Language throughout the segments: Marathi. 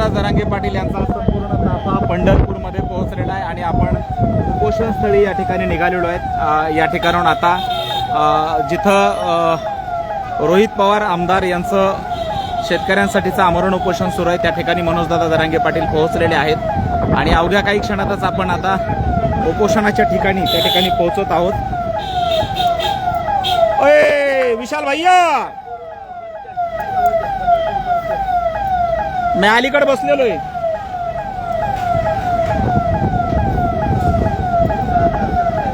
मनोजदादा जरांगे पाटील यांचा संपूर्ण ताफा पंढरपूरमध्ये पोहोचलेला आहे आणि आपण उपोषण स्थळी या ठिकाणी निघालेलो आहेत। या ठिकाणाहून आता जिथं रोहित पवार आमदार यांचं शेतकऱ्यांसाठीचं आमरण उपोषण सुरू आहे त्या ठिकाणी मनोजदादा जरांगे पाटील पोहोचलेले आहेत आणि अवघ्या काही क्षणातच आपण आता उपोषणाच्या ठिकाणी त्या ठिकाणी पोहोचत आहोत। ओए विशाल भैया, मी अलीकडे बसलेलो आहे।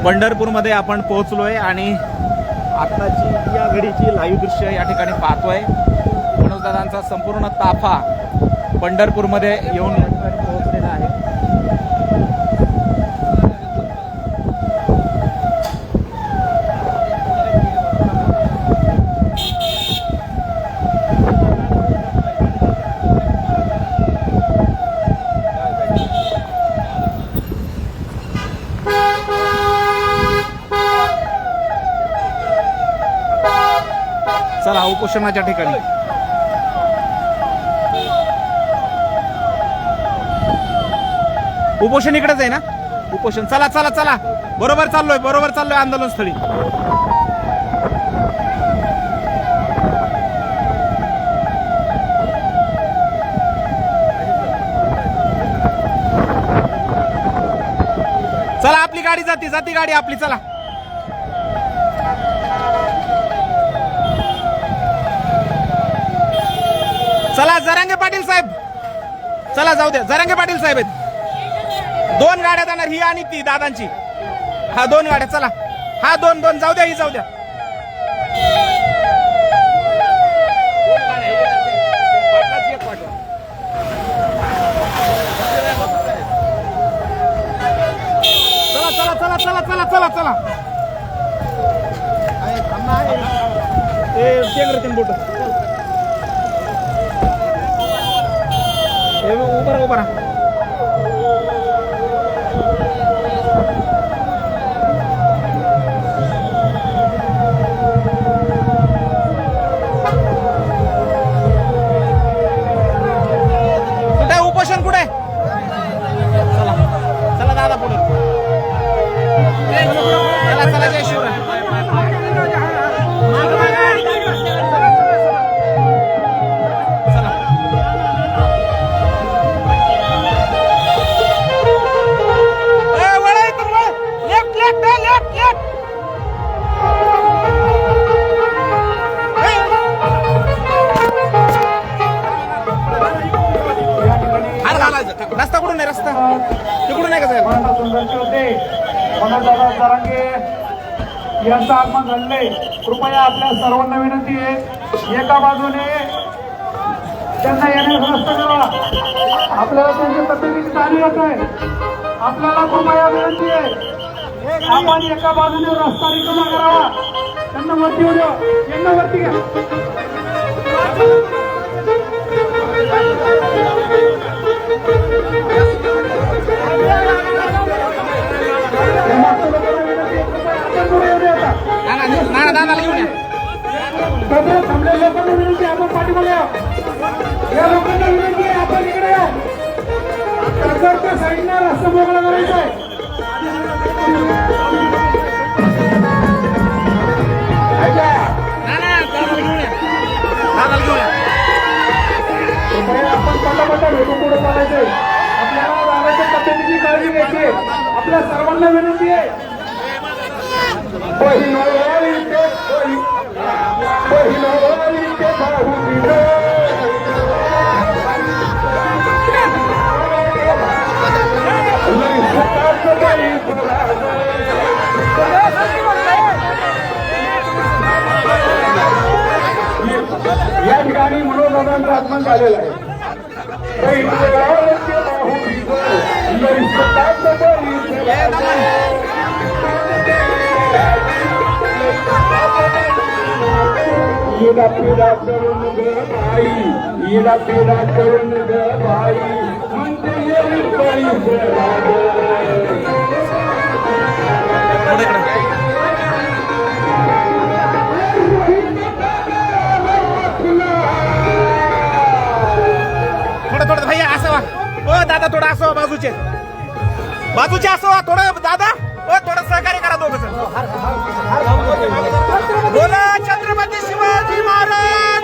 पंढरपूरमध्ये आपण पोहोचलोय आणि आताची या घडीची लाईव्ह दृश्य या ठिकाणी पाहतोय। मनोजदादांचा संपूर्ण ताफा पंढरपूरमध्ये येऊन या ठिकाणी पोहोचलेला आहे। चला उपोषणाच्या ठिकाणी उपोषण इकडेच आहे ना? उपोषण चला चला चला, बरोबर चाललोय आंदोलन स्थळी। चला आपली गाडी जाती गाडी आपली, चला चला जरांगे पाटील साहेब, चला जाऊ द्या। जरांगे पाटील साहेब आहेत, दोन गाड्या जाणार, ही आणि ती दादांची। हा दोन गाड्या, चला हा दोन जाऊ द्या, ही जाऊ द्या। चला चला चला चला चला चला चला बोट उभा राहा। कुठे उपोषण कुठे? चला चला दादा पुढे, चला चला जय शिवराय। रस्ता कुठून आहे? रस्ता तिकडून आहे का साहेब? मनोजदादा जरांगे यांचं आगमन झालंय। कृपया आपल्या सर्वांना विनंती आहे, एका बाजूने त्यांना येण्यास रस्ता करा। आपल्याला त्यांच्या तब्येतीची जाणीव होत आहे, आपल्याला कृपया विनंती आहे, आपण एका बाजूने रस्ता रिकामा करावा। त्यांना वरती येऊ द्या, यांना वरती घ्या। थांबलेल्या लोकांना विनंती, आपण पाठीमागे या लोकांना विनंती आहे, आपण इकडे या। सरकारच्या साईडला रस्ता मोकळा करायचा आहे। आपण पटापटा भेटून पुढे चालायचंय। आपल्याला दादाच्या तब्येतीची काळजी घ्यायची आहे, आपल्या सर्वांना विनंती आहे। या ठिकाणी मनोजदादांचं आगमन झालेलं आहे। येला पेरा करून ग भाई, येला पेरा करून ग भाई, म्हणते येईल थोडं भैया असं दादा थोडं असं बाजूचे असं थोडं दादा थोडं सहकार्य करा दोघं बोला छत्रपती शिवाजी महाराज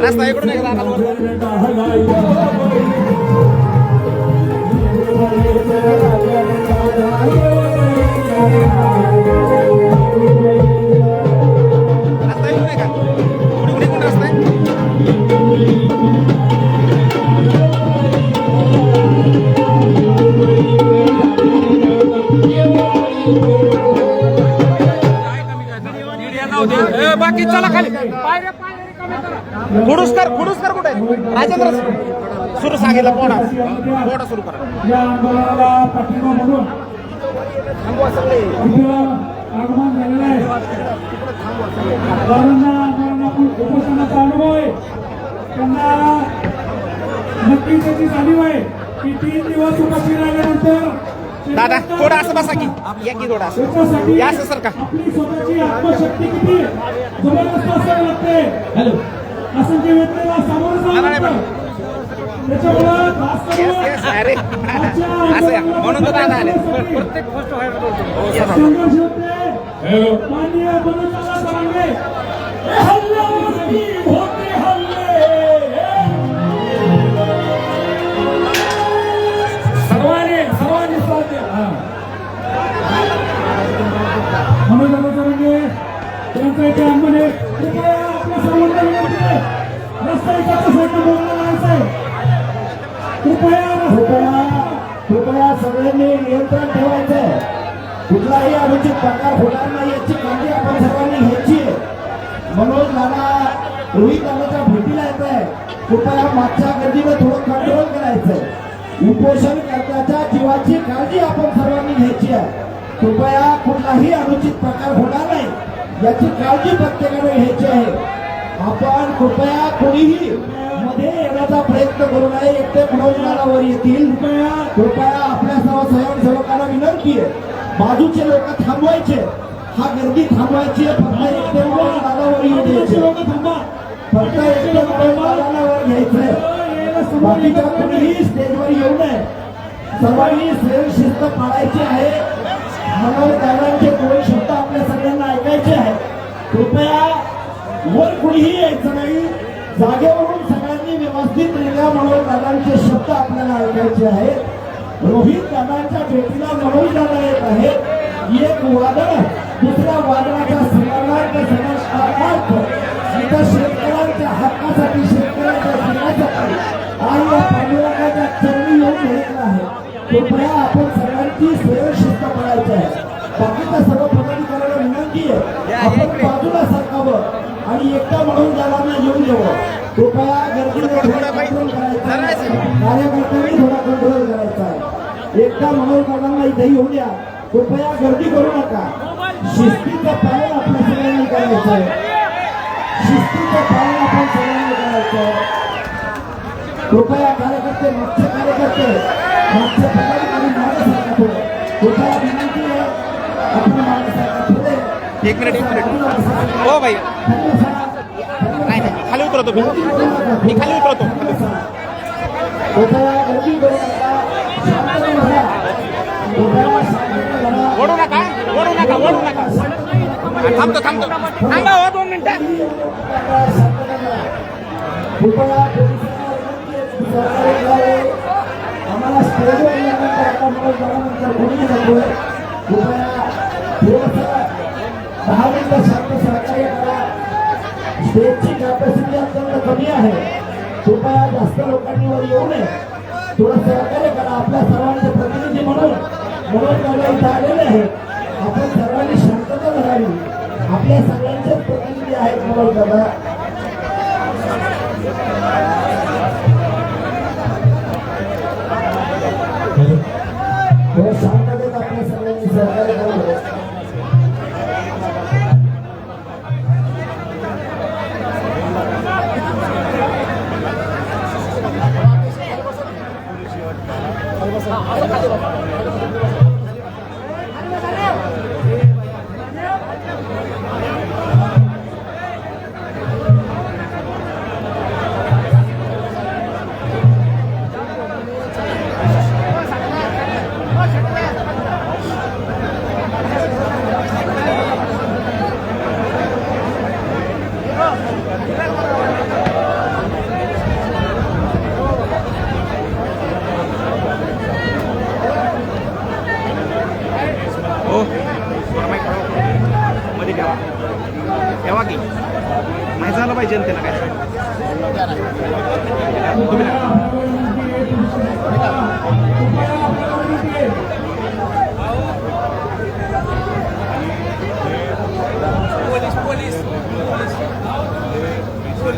रस्ता इकडून एक बाकी चला खाली खुडूसकर कुठे राजेंद्र सुरू सांगितलं पोडा सुरू करा या आंदोलनाला पाठिंबा म्हणून आगमन झालेलं आहे. उपोषणाचा अनुभव आहे त्यांना नक्की त्याची जाणीव आहे की 3 दिवस उपाशी राहिल्यानंतर दादा थोडं असं बसा की या की थोडं असं या असं सर का आपली स्वतःची आत्मशक्ती किती जबरदस्त असावी लागते. असंख्य व्यक्तीला सामोरं जावं लागतं. त्याच्यामुळं खास करून असं या म्हणून तर दादा आले प्रत्येक गोष्ट संघर्ष होते. माननीय मनोजदादा सरांगे हल्ल्यावरती होते हल्ले सर्वांनी साथ द्या. मनोजदादा सरांगे त्यांचा इथे आगमन आहे. कृपया आपल्या सर्वांना विनंती आहे रस्ता एकाच्या साईडला बोलला जायचं आहे. कृपया सगळ्यांनी नियंत्रण ठेवायचं आहे. कुठलाही अनुचित प्रकार होणार नाही याची काळजी आपण सर्वांनी घ्यायची आहे. मनोज दादा रोहित दादाच्या भेटीला येत आहे. कृपया मागच्या गर्दीवर थोडं कंट्रोल करायचंय. उपोषण करण्याच्या जीवाची काळजी आपण सर्वांनी घ्यायची आहे. कृपया कुठलाही अनुचित प्रकार होणार नाही याची काळजी प्रत्येकाने घ्यायची आहे. आपण कृपया कोणीही मध्ये येण्याचा प्रयत्न करू नये. एकटे मनोजदादावर येतील. कृपया आपल्या सर्व स्वयंसेवकांना विनंती आहे बाजूचे लोक थांबवायचे. हा गर्दी थांबवायची आहे. फक्त एकटे मनोजदादावर येऊ द्यायचे. फक्त एकटे मनोजदादावर घ्यायचंय. बाकीच्या कोणीही स्टेजवर येऊ नये. सर्वांनी स्वयंशिस्त पाळायची आहे. मनोजदादांचे 2 शब्द आपल्या सगळ्यांना ऐकायचे आहे. कृपया वर कुणीही यायचं नाही. जागेवरून सगळ्यांनी व्यवस्थितरित्या मनोज दादांचे शब्द आपल्याला ऐकायचे आहेत. रोहित दादांच्या भेटीला मनोज दादा येत आहे. एक वादळ दुसऱ्या वादळाच्या समानार्थ समानार्थ इथं शेतकऱ्यांच्या हक्कासाठी शेतकऱ्यांच्या हितासाठी आणि या पांडुरंगाच्या चरणी येऊन भेटला आहे. कृपया आपण सगळ्यांची स्वयंशिस्त पाळायची आहे. बाकीच्या सर्व पदाधिकाऱ्यांना विनंती आहे आपण बाजूला सरकावं आणि एकटा म्हणून दादांना येऊन द्यावं. कृपया गर्दीवर थोडा कंट्रोल करायचा आहे. कार्यकर्त्यांनी थोडा कंट्रोल करायचा आहे. एकटा म्हणून दादांना इथे येऊ द्या. कृपया गर्दी करू नका. शिस्तीचं पालन आपल्या सगळ्यांनी करायचं आहे. शिस्तीचं पालन आपण सगळ्यांनी करायचं आहे. कृपया कार्यकर्ते मागचे पदाधिकारी मागे सरका थोडे. कृपया विनंती आहे आपण मागे सरका थोडे. एक मिनिट हो भाई नाही खाली उतरतो मी खाली उतरतो. ओढू नका थांबतो थांबा हो 2 मिनिटं. आम्हाला स्टेजवर येण्यानंतर आता मला जाण्यानंतर कोणी जातोय. कृपया आहे. कृपया जास्त लोकांनी वर येऊ नये. थोडं सहकार्य करा. आपल्या सर्वांचे प्रतिनिधी म्हणून दादा इथे आलेले आहे. आपण सर्वांनी शांतता धरावी. आपल्या सगळ्यांचेच प्रतिनिधी आहेत मनोज दादा. थोडं शांततेत आपल्या सगळ्यांनी सहकार्य करावं. हो मध्ये ठेवा ठेवा की नाही झालं पाहिजे त्याला काय तुम्ही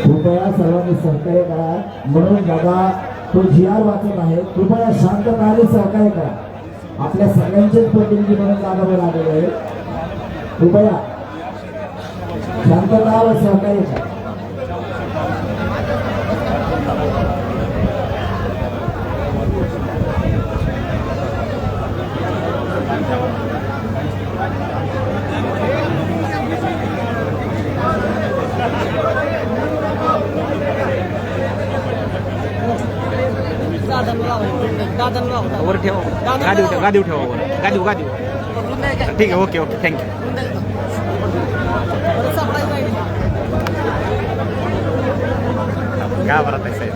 कृपया सर्वांनी सहकार्य करा. म्हणून दादा तो GR वाचत आहे. कृपया शांतपणे सहकार्य करा. आपल्या सगळ्यांचेच प्रतिनिधी म्हणून दादावर आलेले आहे. कृपया शांतता व सहकार्य करा. वर ठेवा गादीव ठेवा वर गादीव ठीक आहे. Okay okay thank you. काय बरं आहे साहेब.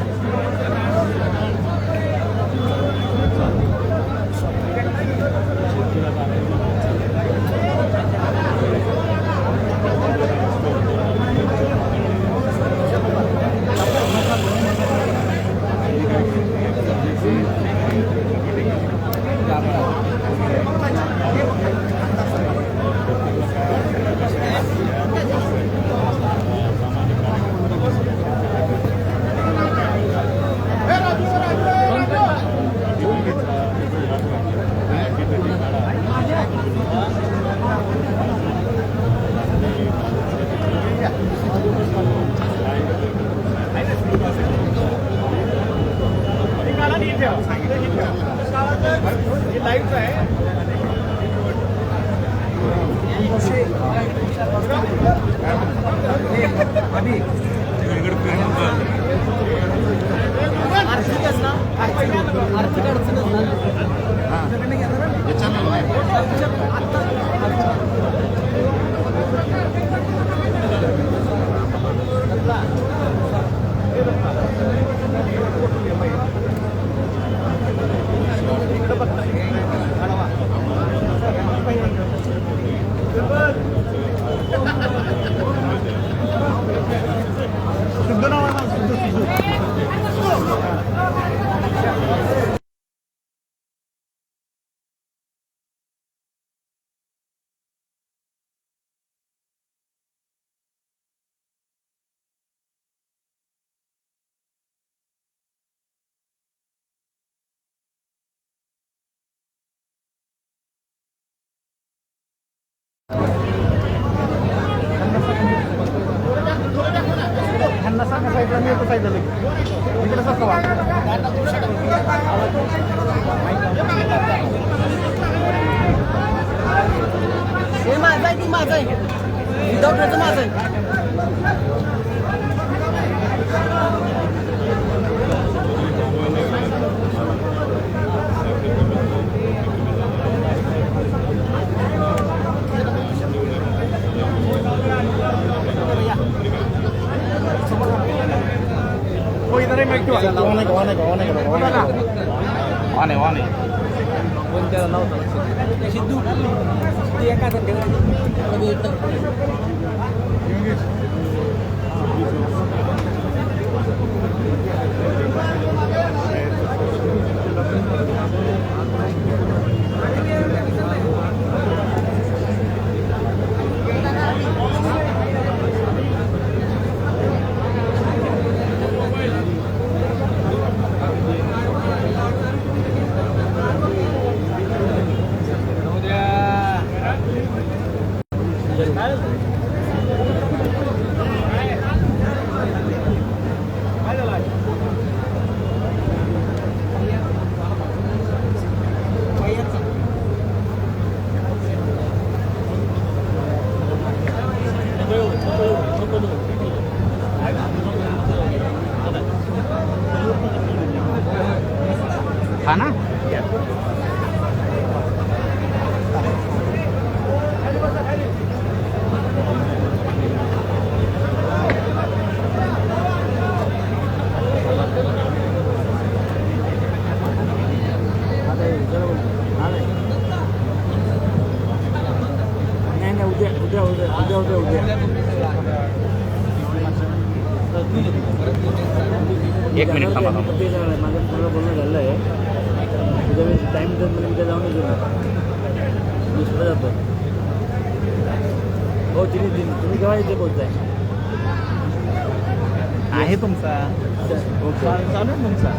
माझं आहे विदाउट माझं आहे. सिद्धू एका हा ना एक मिनिट थांबा थांबा. माझं थोडं बोलणं झालं आहे तुझ्या वेळेस टाईम देत मला उद्या जाऊन येतो मी सुद्धा जातो हो तुम्ही केव्हा इथे पोहोचताय आहे तुमचा चालू आहे तुमचा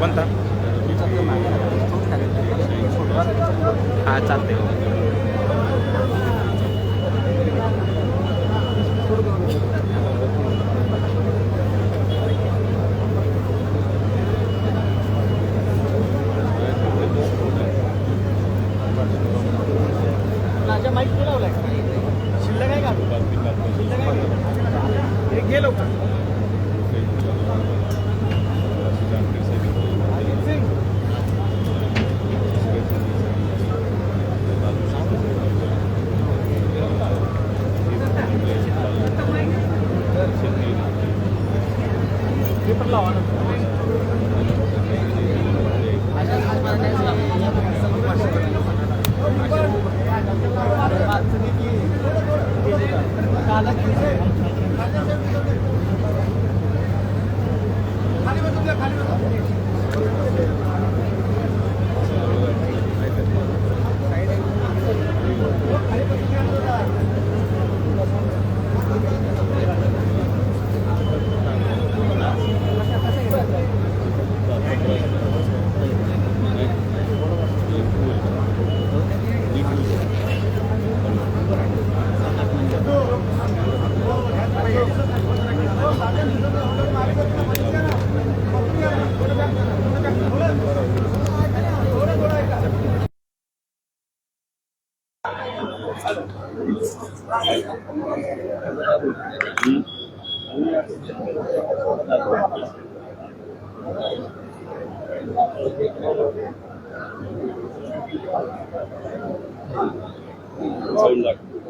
कोणता हा चालते माईक लावलाय शिल्लक आहे का शिल्लक आहे का एक गेलो का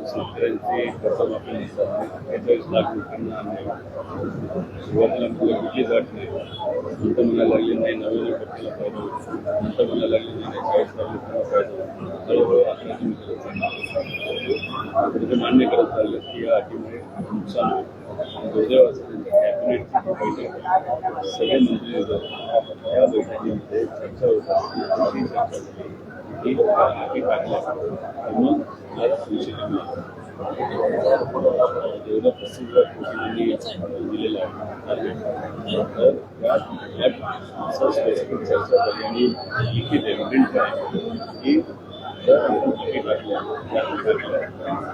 शेतकऱ्यांचे कर्जमाफी 45 लाख रुपयांना आणणे सुरुवातीला कुठलीच अट नाही, नंतर म्हणायला लागले नाही 99% फायदा होतो, नंतर म्हणायला लागले नाही 40 लाख रुपयांना फायदा होतो, हळूहळू आपल्याला तुम्ही मान्य करत राहिले की या अटीमुळे नुकसान होईल. दुर्दैवाचं कॅबिनेटची बैठक सगळे मंत्री या बैठकीमध्ये चर्चा होत असते ही अटी टाकल्या मग जेवढं प्रसिद्ध कृषींनी दिलेलं आहे तर असं स्पेसिफिक चर्चा झाली आणि लिखित एव्हिडंट आहे की जर अटी टाकल्या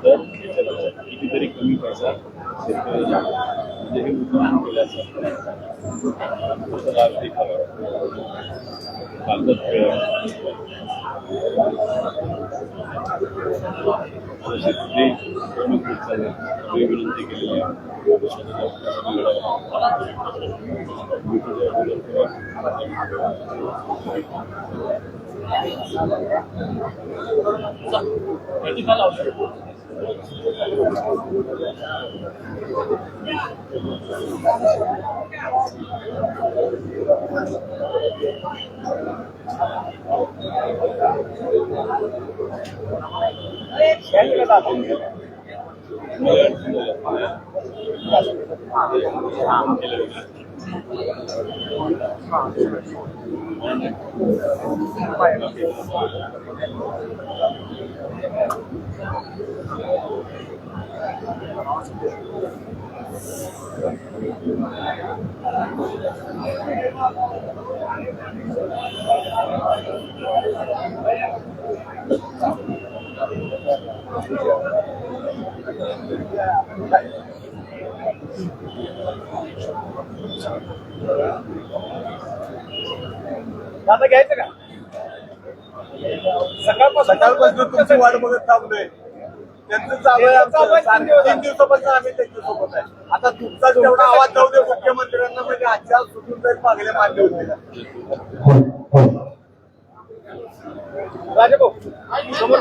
तर याच्यापेक्षा कितीतरी कमी पैसा शेतकऱ्यांना म्हणजे हे उत्पादन केल्याचं लाभ देखावा कागदात विनंती केलेली आहे आता घ्यायचं का सकाळपासून तुमची वाट बघत थांबलोय. त्यांचं चालू आहे आमचं 3 दिवसापासून आम्ही त्यांच्यासोबत आहे. आता तुमचा जेवढा आवाज जाऊ दे मुख्यमंत्र्यांना म्हणजे आजच्या सुटून जाईल मागले मान्य होते राजेभाऊ समोर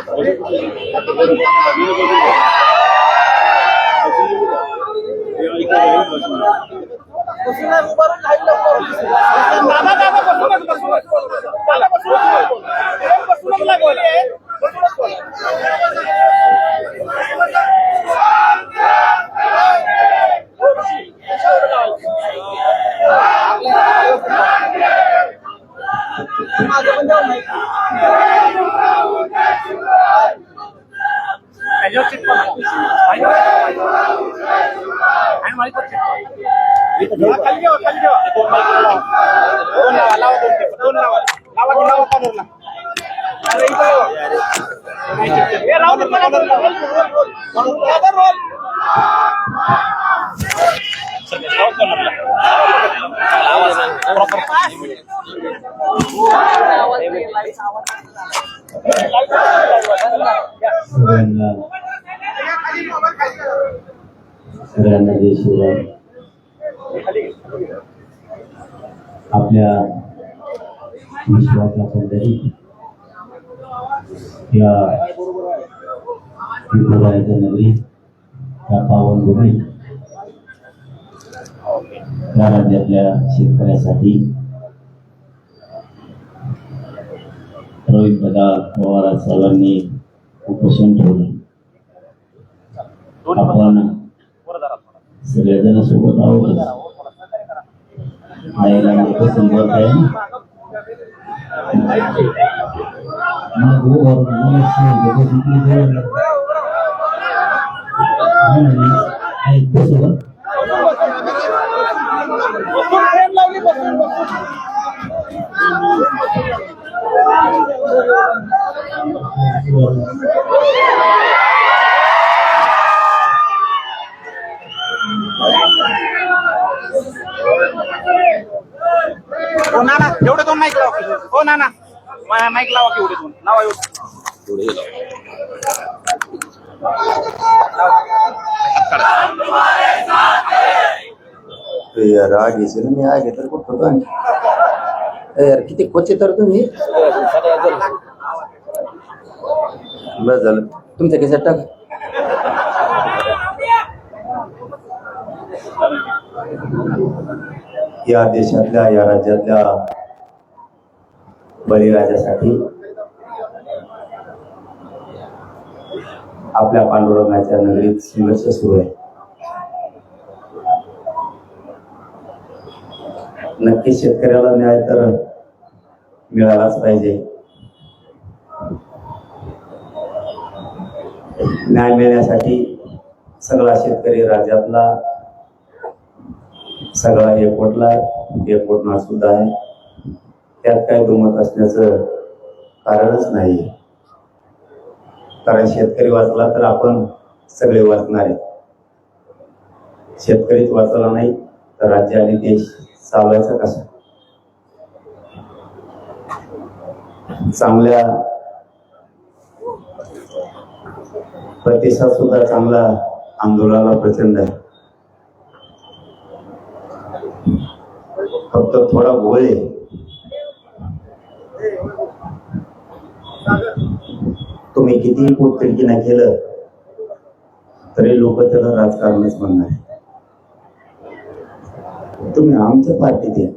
उभारून सगळ्यांना जय श्रीराम. आपल्या विश्वाच्या पंढरीत या विठुरायाच्या नगरीत या पावनभूमीत या राज्यातल्या शेतकऱ्यासाठी रोहितदादा पवार साहेबांनी उपोषण ठेवलं. आपण सगळेजण सोबत आहोत. आईला संपर्क आहे हो नाना एवढे दोन माईक लावा. हो नाना माईक लावा की एवढे दोन लावा एवढे. यार आग यायची ना मी आग तर कुठं होतो आणखी यार किती कोचे तर तुम्ही बस झालं तुमच्या केसात टाक या देशातल्या या राज्यातल्या बळीराजासाठी आपल्या पांडुरंगाच्या नगरीत संघर्ष सुरू आहे. नक्की शेतकऱ्याला न्याय तर मिळालाच पाहिजे. न्याय मिळण्यासाठी सगळा शेतकरी राज्यातला सगळा एकवटणार सुद्धा आहे. त्यात काही दुमत असण्याचं कारणच नाही. कारण शेतकरी वाचला तर आपण सगळे वाचणार आहे. शेतकरीच वाचला नाही तर राज्य आणि देश चालवायचा कसा. चांगल्या प्रतिसाद सुद्धा चांगला आंदोलनाला प्रचंड आहे. फक्त थोडा घोळ आहे. तुम्ही कितीही पोटतिडकीनं केलं तरी लोक त्याला राजकारणच म्हणणार आहे. तुम्ही आमच्या पार्टीत या.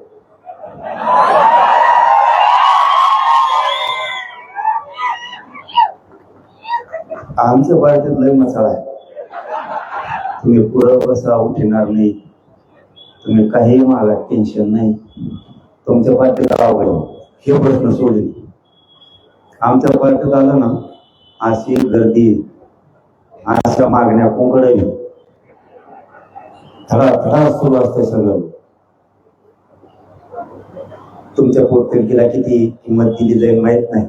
आमच्या पार्टीत लय मसाळा आहे. तुम्ही पुढं बसा उठणार नाही. तुम्ही काही मागा टेन्शन नाही. तुमच्या पार्टीत आवड हे प्रश्न सोडले. आमच्या पार्टीत आलं ना अशी गर्दी अशा मागण्या कोंकडावी थडा सुरू असते सगळं. तुमच्या पोटतिडकीला किती किंमत दिली जाईल माहित नाही.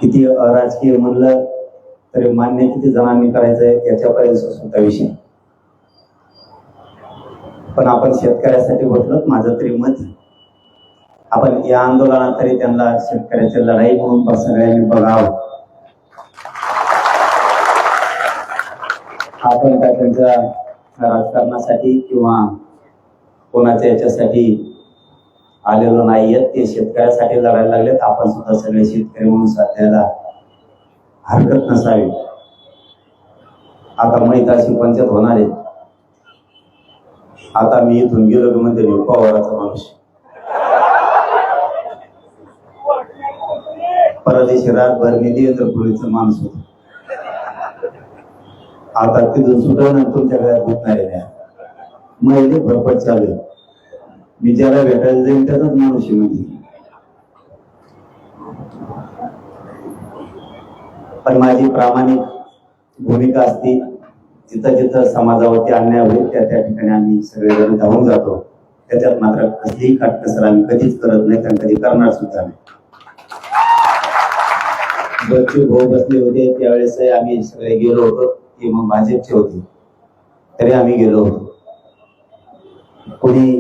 किती अराजकीय म्हणलं तरी मान्य किती जणांनी करायचंय याच्यापर्यंत सुद्धा विषय. पण आपण शेतकऱ्यासाठी बसलो माझं तरी मत. आपण या आंदोलनात तरी त्यांना शेतकऱ्याची लढाई म्हणून सगळ्यांनी बघावं. आपण काय त्यांच्या राजकारणासाठी किंवा कोणाच्या याच्यासाठी आलेलो नाहीयेत. ते शेतकऱ्यासाठी लढायला लागलेत. आपण सुद्धा सगळे शेतकरी म्हणून साथ द्यायला हरकत नसावी. आता मैदाशी पंचायत होणार आहे. आता मी इथून गेलो की म्हणजे पवाराचा माणूस परदेशी रातभर मी देवेंद्र फडणवीसचा माणूस होतो. आता तिथून सुटवून तुमच्या घरात घुसणार आहे. महिले भरपट चालू आहे. मी ज्याला भेटायला जाईल त्याचाच माणूस आहे. म्हणजे पण माझी प्रामाणिक भूमिका असते. जिथं जिथं समाजावरती अन्याय होईल त्या ठिकाणी आम्ही सगळेजण धावून जातो. त्याच्यात मात्र कसलीही काटकसर आम्ही कधीच करत नाही आणि कधी करणार सुद्धा नाही. बच्चू भाऊ बसले होते त्यावेळेस आम्ही सगळे गेलो होतो. ते मग भाजपचे होते तरी आम्ही गेलो होतो. कोणी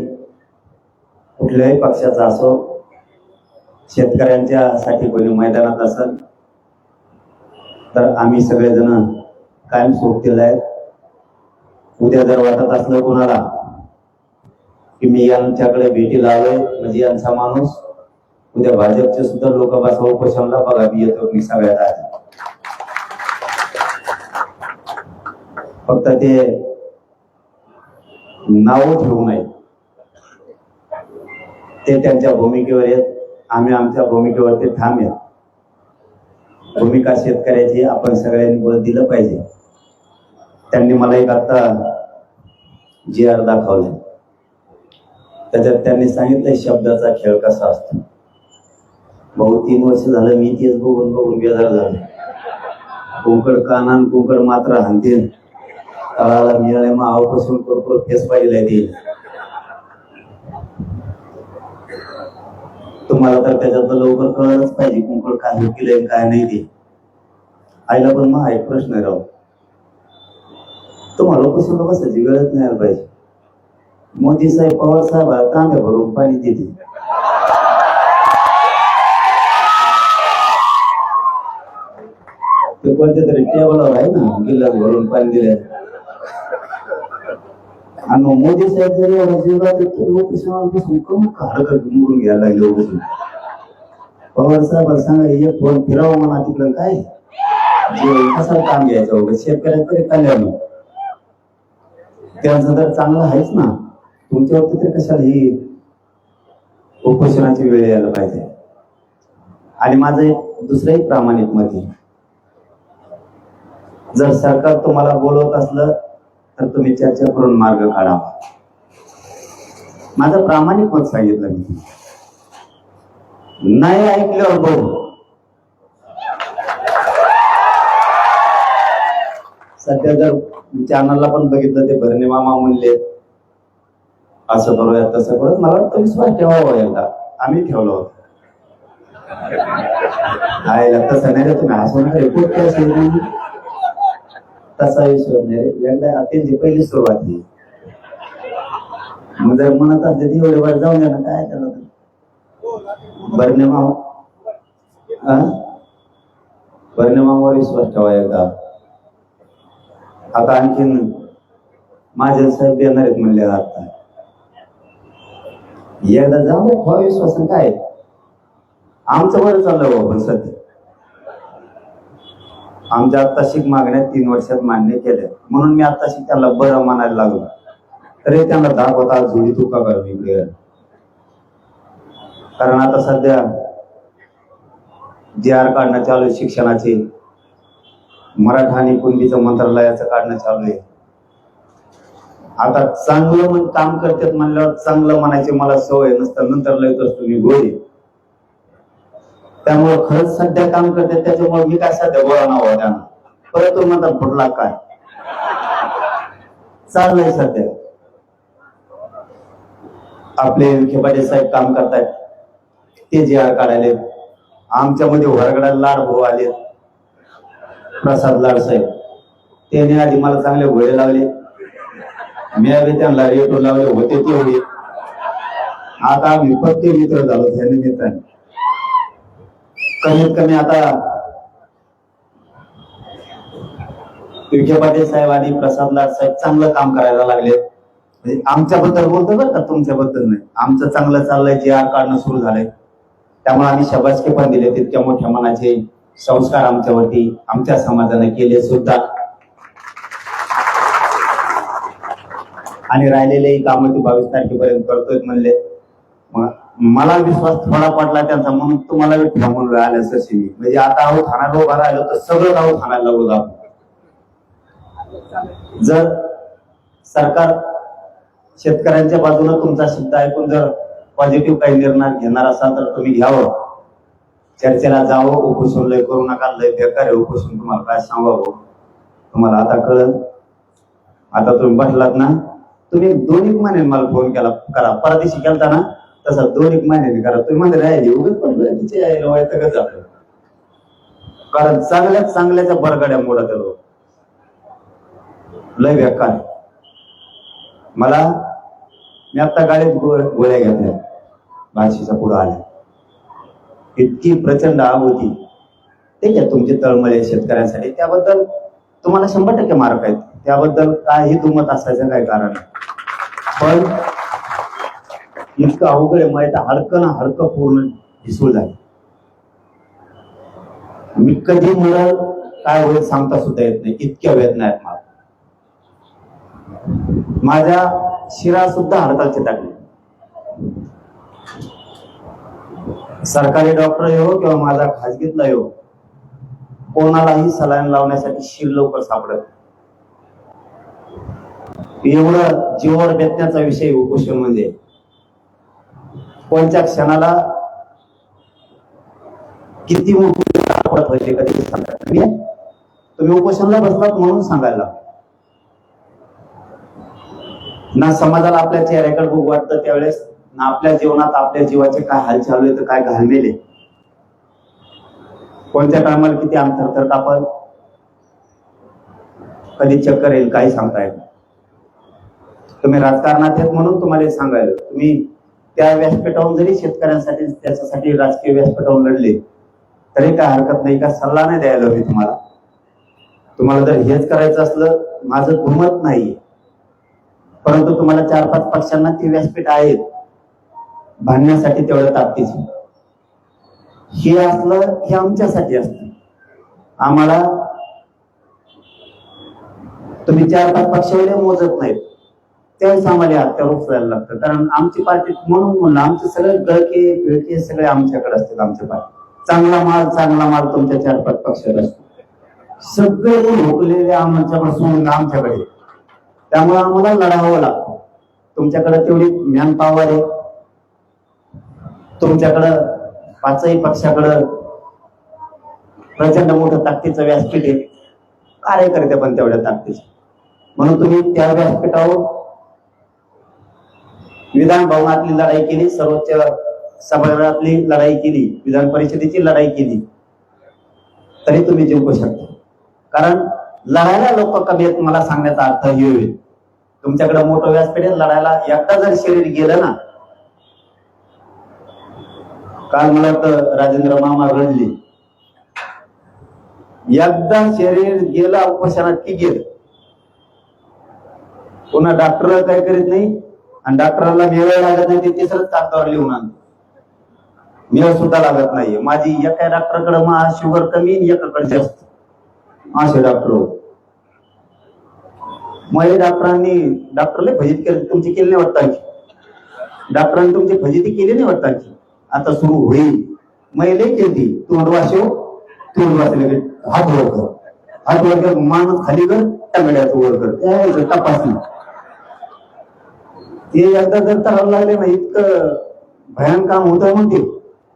कुठल्याही पक्षाचा असो शेतकऱ्यांच्या साठी कोणी मैदानात असेल तर आम्ही सगळेजण कायम सोबतीला आहेत. उद्या जर वाटत असलं कोणाला की मी यांच्याकडे भेटी लावलोय म्हणजे यांचा माणूस उद्या भाजपचे सुद्धा लोक बसा उपोषणला बघा मी येतो. मी सगळ्यात आधी फक्त ते नाव ठेवू नये. ते त्यांच्या भूमिकेवर येत. आम्ही आमच्या भूमिकेवरती ठाम आहेत. भूमिका शेतकऱ्याची आपण सगळ्यांनी बळ दिलं पाहिजे. त्यांनी मला एक आता GR दाखवलं. त्याच्यात त्यांनी सांगितलं शब्दाचा खेळ कसा असतो. भाऊ 3 वर्ष झालं मी तेच बघून बेजार झालो. कोकड काना कोकड मात्र हानतील तळाला मिळाले मग आवपासून करतो फेस पाहिजे ते. तुम्हाला तर त्याच्यात लवकर कळलंच पाहिजे कोकड काय केलंय काय नाही ते. आईला पण मग एक प्रश्न आहे राव. तुम्हाला लोकेशन बसायची गरज नाही आला पाहिजे. मोदी साहेब पवार साहेब तांब्या भरून पाणी देते. ते कोणत्या तरी टेबलवर आहे ना गिलास भरून पाणी दिले. आणि मग मोदी साहेब जरी एवढा जीव लोकपासून कमी हरकत मोडून घ्यायला लागले उभे. पवार साहेब सांगा एक फोन फिरावं म्हणा तिकडं काय कसं काम घ्यायचं वगैरे शेतकऱ्याचं तरी कल्याण त्यांचं तर चांगलं आहेच ना. तुमच्यावरती तरी कशाला ही उपोषणाची वेळ यायला पाहिजे. आणि माझं एक दुसरंही प्रामाणिक मत आहे, जर सरकार तुम्हाला बोलवत असलं तर तुम्ही चर्चा करून मार्ग काढावा. माझं प्रामाणिक मत सांगितलं मी. नाही ऐकल्यावर बोल. सध्या जर चॅनलला पण बघितलं ते भरणे मामा म्हणले असं करूया तसं करूया. मला वाटतं विश्वास ठेवावा एकदा. आम्ही ठेवलो होतो. तसं नाही रे तुम्ही हसून रिपोर्ट तसा विश्वास नाही रे. एकदा त्यांची पहिली सुरुवात ही मग जर म्हणत असते ती एवढे वर जाऊन द्या ना काय त्याला भरणे मामावर विश्वास ठेवा एकदा. आता आणखीन माझे साहेब देणार आहेत म्हणले आता एकदा जाऊ द्या विश्वास काय आमचं बरं चाललं बाबा. सध्या आमच्या आत्ताशिक मागण्या 3 वर्षात मान्य केल्या म्हणून मी आत्ताशिक त्यांना बरं म्हणायला लागलो. तरी त्यांना दाखवता जोडी चुका करून इकडे. कारण आता सध्या JR काढणं चालू आहे शिक्षणाचे. मराठा आणि कुणबीचं मंत्रालयाचं काढणं चालू आहे. आता चांगलं काम करतात म्हणल्यावर चांगलं म्हणायचे मला सवय नसतं. नंतर लयत असतो मी गोळी. त्यामुळे खरंच सध्या काम करतात त्याच्यामुळे मी काय सध्या गोळा नाव त्यांना परत तो म्हणतात फुटला काय चाललंय सध्या. आपले विखे पाटील साहेब काम करतायत ते JR काढायले. आमच्यामध्ये वरगडाला लाड भाऊ आले प्रसाद लाड साहेब. त्याने आधी मला चांगले घोडे लावले. मी आधी त्यांना रेटो लावले होते तेवढे. आता आम्ही पक्के मित्र झालो त्या निमित्ताने. कमीत कमी आता विखे पाटील साहेब आणि प्रसाद लाड साहेब चांगलं काम करायला लागले. म्हणजे आमच्याबद्दल बोलतो बरं का तुमच्याबद्दल नाही. आमचं चांगलं चाललंय. JR काढणं सुरू झालंय. त्यामुळे आम्ही शाबासकी पण दिले. तितक्या मोठ्या मनाचे संस्कार आमच्यावरती आमच्या समाजाने केले सुद्धा. आणि राहिलेले कामं ते 22 तारखेपर्यंत करतोय म्हणले. मला विश्वास थोडा पडला त्यांचा म्हणून तुम्हाला म्हणून आलं सशी. म्हणजे आता अहो ठाण्याला उभा राहिलो तर सगळं गाव ठाण्याला उभा. जर सरकार शेतकऱ्यांच्या बाजूने तुमचा शब्द ऐकून जर पॉझिटिव्ह काही निर्णय घेणार असाल तर तुम्ही घ्यावं. चर्चेला जावं. उपोषण लय करू नका. लय बेकार आहे उपोषण. तुम्हाला काय सांगावं तुम्हाला आता कळलं. आता तुम्ही बसलात ना तुम्ही 2 महिन्याने मला फोन केला करा. परदेशी केलता ना तसा 2 महिन्याने करा. तुम्ही मध्ये राहिली उगाच पण तिचे वैतकच जातो. कारण चांगल्याच्या बरगड्या मोडत लोक लय बेकार. मला मी आता गाडीत गोळ्या घेतल्या भाषेच्या पुढे आल्या. इतकी प्रचंड आग होती. ठीक आहे तुमची तळमळे शेतकऱ्यांसाठी त्याबद्दल तुम्हाला 100% मार्क आहेत. त्याबद्दल काही दुमत असायचं काय कारण. पण इतकं अवघड आहे माहिती हडकं ना हडकं पूर्ण ढिसूळ झाली. मी कधी मुळात काय होईल सांगता सुद्धा येत नाही. इतक्या वेदना आहेत मला. माझ्या शिरा सुद्धा हडतालचे टाकले. सरकारी डॉक्टर येऊ किंवा माझा खाजगीतला येऊ कोणालाही सलाईन लावण्यासाठी शीर लवकर सापडत. एवढं जीवावर बेतण्याचा विषय उपोषण म्हणजे कोणत्या क्षणाला किती मोठी व्हायची कधी सांगा. तुम्ही उपोषणाला बसलात म्हणून सांगायला ना समाजाला आपल्या चेहऱ्याकडे बघू वाटतं त्यावेळेस ना आपल्या जीवनात आपल्या जीवाचे काय हाल चालू आहे तर काय घालमेले कोणत्या टायमाला किती अंतर कापल कधी चक्कर येईल काही सांगता येत. तुम्ही राजकारणात आहेत म्हणून तुम्हाला सांगायला तुम्ही त्या व्यासपीठावरून जरी शेतकऱ्यांसाठी त्याच्यासाठी राजकीय व्यासपीठावरून लढले तरी काय हरकत नाही. का सल्ला नाही द्यायला हवी तुम्हाला. तुम्हाला जर हेच करायचं असलं, माझं दुमत नाही, परंतु तुम्हाला 4-5 पक्षांना ती व्यासपीठ आहेत बांधण्यासाठी तेवढ्या ताकदीची. हे असलं हे आमच्यासाठी असतं. आम्हाला तुम्ही 4-5 पक्षावले मोजत नाहीत, त्यावेळेस आम्हाला हत्यार उचलायला लागतं. कारण आमची पार्टी म्हणून आमचे सगळे गळके पिळके सगळे आमच्याकडे असतात. आमच्या पार्टी चांगला माल तुमच्या 4-5 पक्षात असतो. सगळे भोगलेले आमच्याकडे सोडून आमच्याकडे, त्यामुळे आम्हाला लढावं लागतं. तुमच्याकडे तेवढी मॅन पॉवर आहे, तुमच्याकडं 5ही पक्षाकडं प्रचंड मोठं ताकदीचं व्यासपीठ आहे, कार्यकर्ते पण तेवढ्या ताकदीचे. म्हणून तुम्ही त्या व्यासपीठावर विधान भवनातली लढाई केली, सर्वोच्च सभागृहातली लढाई केली, विधान परिषदेची लढाई केली, तरी तुम्ही जिंकू शकता. कारण लढायला लोक कमी आहेत, मला सांगण्याचा अर्थ हे होईल. तुमच्याकडे मोठं व्यासपीठ आहे, लढायला एकदा जर शरीर गेलं ना, काल मला वाटतं राजेंद्र मामा रडले, एकदा शरीर गेला उपोषणात की गेलं. पुन्हा डॉक्टर काय करीत नाही, आणि डॉक्टरांना मेळ लागत नाही, ते तिसरंच कागदावर लिहून आणतो. मेळ सुद्धा लागत नाहीये. माझी एका डॉक्टरकडे शुगर कमी, एकाकडे जास्त, असे डॉक्टर होते. मग डॉक्टरला फजिती केली, तुमची केली नाही वाटतं की, डॉक्टरांनी तुमची फजिती केली नाही वाटतं की, आता सुरू होईल. मैले केली, तोंड वाचव, तोंड वाचले, हात वर कर, हात वर कर, माणूस खाली कर, टमेड्याचं वर कर, तपासणी. ते एकदा जर करावं लागले ना, इतकं भयान काम होतं. म्हणते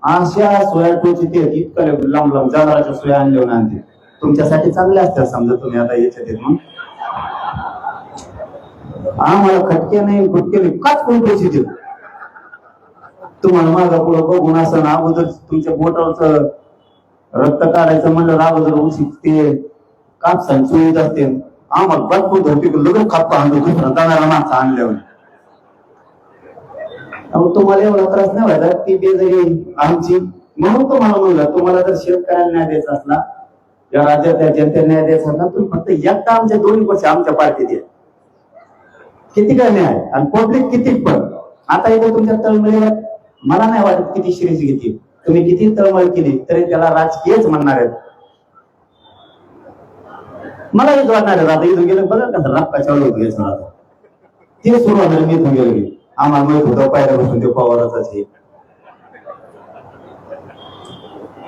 अशा सोया टोचते, इतकं लांब जनावरांच्या सोया आणल्या आणते. तुमच्यासाठी चांगल्या असतात समजा, तुम्ही आता याच्यात येत मग आम्हाला खटके नाही गुटके नाही, काच कोण पैसे देऊ तुम्हाला. मागा पुढं बघून असं ना, अगोदर तुमच्या बोटावरच रक्त काढायचं म्हणलं, अगोदर उशी ते कापसाने चोळीत असते. आम्हाला बाजू धरती लगेच खापा आणलं, दुसरा जाणारा माणसं आणल्यावर. तुम्हाला एवढा त्रास नाही व्हायचा, ती बेजारी आमची. म्हणून तुम्हाला म्हणलं, तुम्हाला जर शेतकऱ्यांना न्याय द्यायचा असला, या राज्यातल्या जनतेला न्याय द्यायचा असला, तुम्ही फक्त एकटा आमच्या 2 वर्ष आमच्या पार्टीत आहे. किती काय न्याय आणि पब्लिक किती पण. आता इथे तुमच्या तळमळीवर मला नाही वाटत किती शिरीष घेतली, तुम्ही किती तळमळ केली तरी त्याला राजकीयच म्हणणार आहेत. मला हेच वाटणार आहे. आता इथून गेलं बघा कसं रापकाच्या होत घ्यायचं, ते सुरू होणार. मी इथून गेलो की आम्हाला माहित होतं पहिल्यापासून ते पवाराचाच आहे.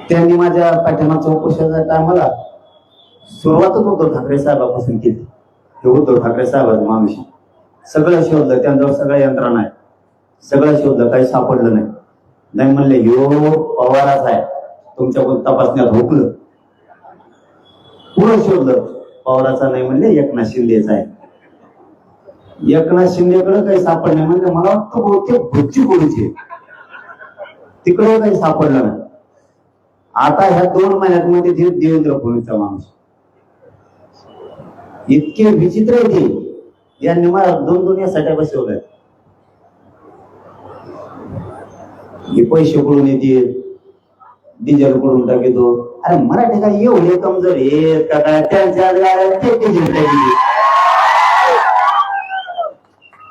त्यांनी माझ्या पाठिंबाच्या उपोषणाच्या टायमाला सुरुवातच उद्धव ठाकरे साहेबांपासून केली. हे उद्धव ठाकरे साहेबांचं माणूस सगळं शोधलं, त्यांच्यावर सगळ्या यंत्रणा आहे, सगळं शोधलं, काही सापडलं नाही. नाही म्हणले ह्यो पवाराच आहे, तुमच्याकडून तपासण्यात हुकलं. पुढं शोधलं, पवाराचा नाही म्हणले एकनाथ शिंदेचा आहे. एकनाथ शिंदेकडे काही सापडलं नाही म्हणजे मला वाटतं बहुतेक भुच्ची कोणीची, तिकडे काही सापडलं नाही. आता ह्या 2 महिन्यात मध्ये देवेंद्र फडणवीसचा माणूस इतके विचित्र आहे. यांनी मला 2 यासाठी बसवलंय. हे पैसे कुठून येतील, डिझेल कुठून टाकतो. अरे मराठी काय एवढे कमजोर आहेत का काय? त्यांच्या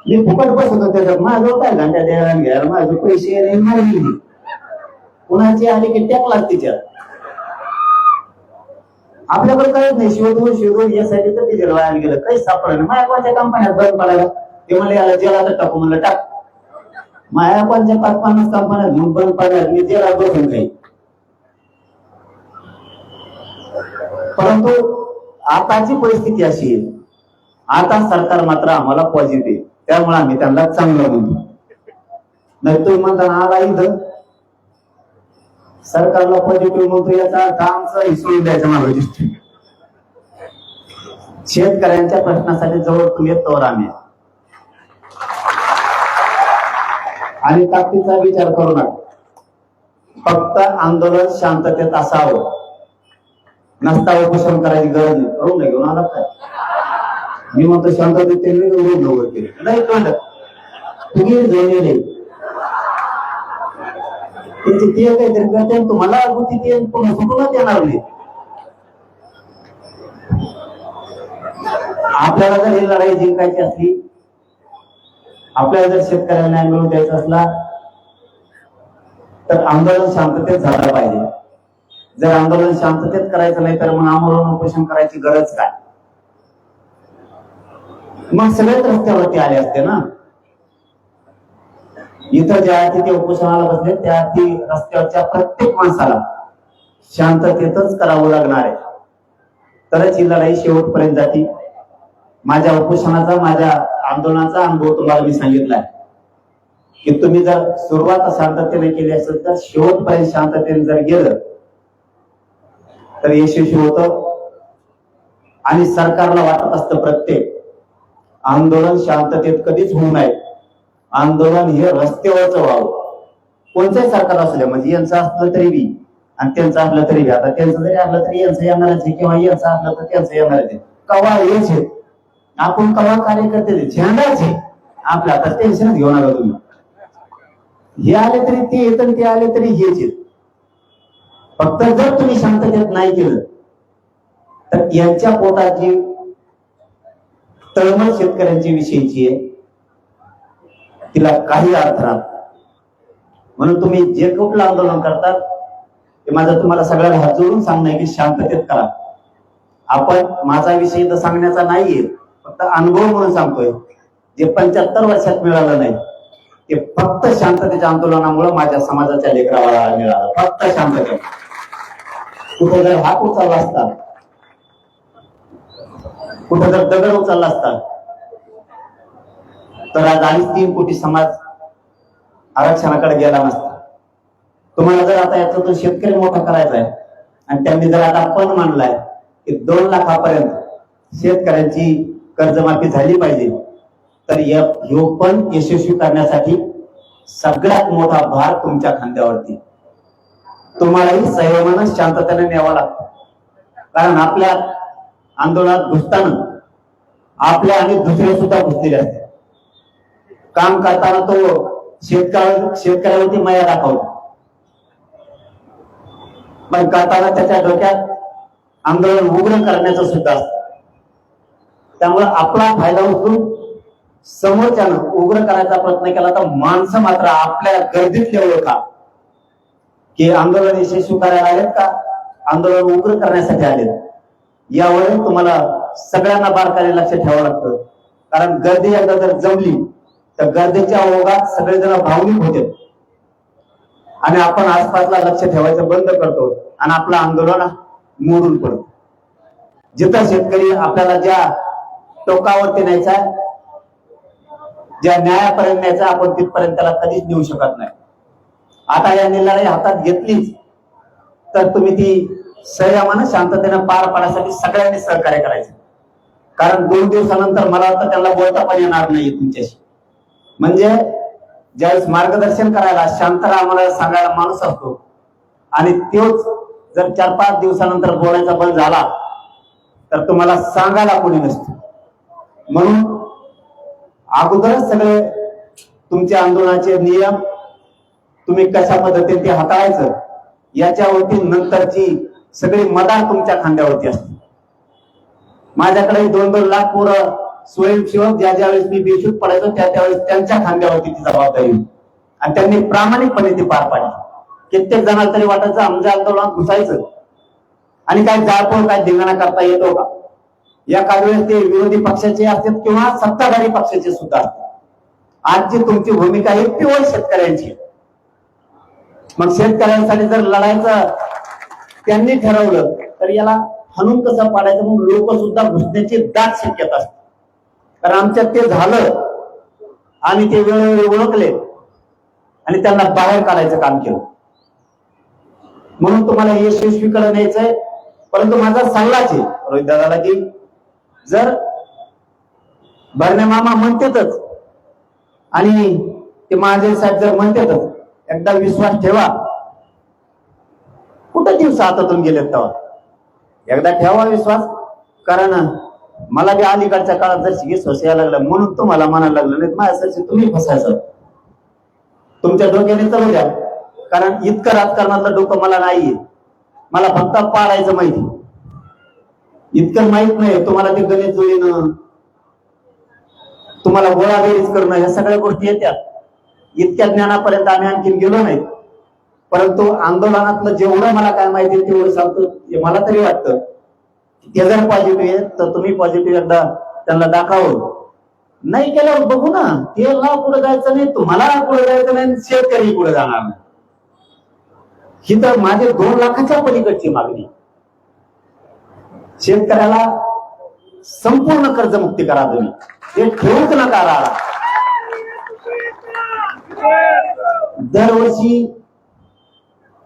मी फुकट बसवतो त्याच्यात, माझं काय घंटा द्यायला घ्यायला, माझे पैसे मारली कुणाची आली की टॅक लागते त्यात. आपल्याकडे काहीच नाही, शोधून यासाठी तर डिझेल वाया गेलं, काही सापडलं नाही. माझ्या कोणत्या कंपन्यात बंद पडायला ते म्हणले याला जेलात टाकू, म्हणलं टाक. माझ्या कोणत्या 5-50 कंपन्यात घेऊन बंद पडल्यात, मी जेलात बसून काही. परंतु आताची परिस्थिती अशी आहे, आता सरकार मात्र आम्हाला पॉझिटिव्ह, त्यामुळे आम्ही त्यांना चांगलं म्हणतो. नाही तुम्ही म्हणता आला इथं सरकारला पॉझिटिव्ह म्हणतो, याचा अर्थ आमचा हिसळून द्यायचा मला दिसतो. शेतकऱ्यांच्या प्रश्नासाठी जवळ तुम्ही तोवर आम्ही, आणि ताकदीचा विचार करू नका. फक्त आंदोलन शांततेत असावं, नसता उपोषण करायची गरज नाही. रोग घेऊन आला काय मी म्हणतो शांततेत रोग नव्हत केले नाही कळलं तुम्ही जोडले ते काहीतरी करते, तुम्हाला सुटूनच येणार नाही. आपल्याला जर ही लढाई जिंकायची असली, आपल्याला जर शेतकऱ्यांना न्याय मिळवून द्यायचा असला, तर आंदोलन शांततेत झालं पाहिजे. जर आंदोलन शांततेत करायचं नाही तर मग आंदोलन उपोषण करायची गरज काय? मग सगळेच रस्त्यावरती आले असते ना. इथं ज्या तिथे उपोषणाला बसले त्या रस्त्यावरच्या प्रत्येक माणसाला शांततेतच करावं लागणार आहे, तरच ही लढाई शेवटपर्यंत जाती. माझ्या उपोषणाचा, माझ्या आंदोलनाचा अनुभव तुम्हाला मी सांगितलाय की तुम्ही जर सुरुवात शांततेने केली असेल तर शेवटपर्यंत शांततेने जर गेलं तर यशस्वी होतं. आणि सरकारला वाटत असतं प्रत्येक आंदोलन शांततेत कधीच होऊ नये, आंदोलन हे रस्त्यावरच व्हावं. कोणत्याही सरकार असू द्या, म्हणजे यांचं असलं तरी बी आणि त्यांचं असलं तरी बी. आता त्यांचं जरी असलं तरी यांचं येणारच आहे, किंवा यांचं असलं तर त्यांचं येणारच आहे. कवा हेच आहे, आपण कवा कार्यकर्ते झेंडाच आहे आपला. आता टेन्शनच घेऊ नका तुम्ही. हे आले तरी ते येत, ते आले तरी हेच येत. फक्त जर तुम्ही शांततेत नाही केलं तर यांच्या पोटाची तळमळ शेतकऱ्यांची विषयीची आहे, तिला काही अर्थ राहत. म्हणून तुम्ही जे कुठलं आंदोलन करतात ते माझं तुम्हाला सगळ्याला हात जोडून सांगणं की शांततेत करा. आपण माझा विषय तर सांगण्याचा नाहीये, फक्त अनुभव म्हणून सांगतोय. जे 75 वर्षात मिळालं नाही ते फक्त शांततेच्या आंदोलनामुळे माझ्या समाजाच्या लेकराला मिळालं. फक्त शांतते. कुठे जर हात उचलला असता, कुठे जर दगड उचलला असता तर आज 3.5 कोटी समाज आरक्षणाकडे गेला नसता. तुम्हाला जर आता याचा शेतकरी मोठा करायचा आहे आणि त्यांनी जर आता पण मानलाय की 2 लाखापर्यंत शेतकऱ्यांची कर्जमाफी झाली पाहिजे, तर ह्यो पण यशस्वी करण्यासाठी सगळ्यात मोठा भार तुमच्या खांद्यावरती. तुम्हालाही संयमानं शांततेने न्यावा लागतो. कारण आपल्या आंदोलनात घुसताना आपल्या आणि दुसरे सुद्धा घुसलेले असतात. काम करताना तो शेतकऱ्यावरती माया दाखवतो, पण करताना त्याच्या डोक्यात आंदोलन उग्र करण्याचं सुद्धा असतं. त्यामुळे आपला फायदा उचलून समोरच्यानं उग्र करायचा प्रयत्न केला तर माणसं मात्र आपल्या गर्दीतले ओळखा की आंदोलन यशस्वी करायला आलेत का, आंदोलन उग्र करण्यासाठी आलेत. यावर तुम्हाला सगळ्यांना बारकाईने लक्ष ठेवावं लागतं. कारण गर्दी एकदा जर जमली तर गर्दीच्या ओघात सगळेजण भावनिक होते आणि आपण आसपासला लक्ष ठेवायचं बंद करतो आणि आपलं आंदोलन मोडून पडतो. जिथं शेतकरी आपल्याला ज्या टोकावरती न्यायचा, ज्या न्यायापर्यंत न्यायचा, आपण तिथपर्यंत त्याला कधीच नेऊ शकत नाही. आता या लढाई हातात घेतलीच तर तुम्ही ती संयमानं शांततेनं पार पाडण्यासाठी सगळ्यांनी सहकार्य करायचं. कारण 2 दिवसानंतर मला वाटतं त्यांना बोलता पण येणार नाही तुमच्याशी. म्हणजे ज्यावेळेस मार्गदर्शन करायला शांतरा आम्हाला सांगायला माणूस असतो आणि तोच जर 4-5 दिवसानंतर बोलायचा बंद झाला तर तुम्हाला सांगायला कोणी नसतं. म्हणून अगोदरच सगळे तुमचे आंदोलनाचे नियम तुम्ही कशा पद्धतीने ते हाताळायचं याच्यावरती नंतरची सगळी मदार तुमच्या खांद्यावरती असते. माझ्याकडे 2-2 लाख पोरं स्वयंसेवक ज्या वेळेस मी बेशुद्ध पडायचो त्यावेळेस त्यांच्या खांद्यावरती ती जबाबदारी होती आणि त्यांनी प्रामाणिकपणे ती पार पाडली. कित्येक जणांना तरी वाटायचं आमच्या आंदोलनात घुसायचं आणि काय जाळपोळ काय धिंगाणा करता येतो का. या काही वेळेस ते विरोधी पक्षाचे असतात किंवा सत्ताधारी पक्षाचे सुद्धा असतात. आजची तुमची भूमिका ही पिवळ शेतकऱ्यांची. मग शेतकऱ्यांसाठी जर लढायचं त्यांनी ठरवलं तर याला हाणून कसं पाडायचं म्हणून लोक सुद्धा घुसण्याची दाट शक्यता असते. कारण आमच्यात ते झालं आणि ते वेळोवेळी ओळखले आणि त्यांना बाहेर काढायचं काम केलं. म्हणून तुम्हाला यशस्वीकडे न्यायचंय. परंतु माझा सल्लाच आहे रोहित दादाला की जर भरणे मामा म्हणतातच आणि ते महाजन साहेब जर म्हणतातच, एकदा विश्वास ठेवा. कुठं दिवस हातातून गेलेत तेव्हा एकदा ठेवा विश्वास. कारण मला बी अलीकडच्या काळात जर विश्वास यायला लागला म्हणून तुम्हाला म्हणायला लागलं, नाही माझ्यासाठी तुम्ही फसायचं. तुमच्या डोक्याने चालू द्या. कारण इतकं राजकारणातलं डोकं मला नाहीये. मला फक्त पाडायचं माहिती. इतकं माहित नाही तुम्हाला ते गणेश जोडीनं तुम्हाला गोळाबेरीज करणं ह्या सगळ्या गोष्टी येतात. इतक्या ज्ञानापर्यंत आम्ही आणखीन गेलो नाही, परंतु आंदोलनातलं जेवढं मला काय माहिती आहे तेवढं सांगतो. हे मला तरी वाटतं ते जर पॉझिटिव्ह आहे तर तुम्ही पॉझिटिव्ह एकदा त्यांना दाखवावं. नाही केल्यावर बघू ना, ते पुढे जायचं नाही, तुम्हाला पुढे जायचं नाही, शेतकरी पुढे जाणार नाही. ही तर माझे 2 लाखाच्या पलीकडची मागणी. शेतकऱ्याला संपूर्ण कर्जमुक्ती करा तुम्ही, ते ठेवूच नका राहा. दरवर्षी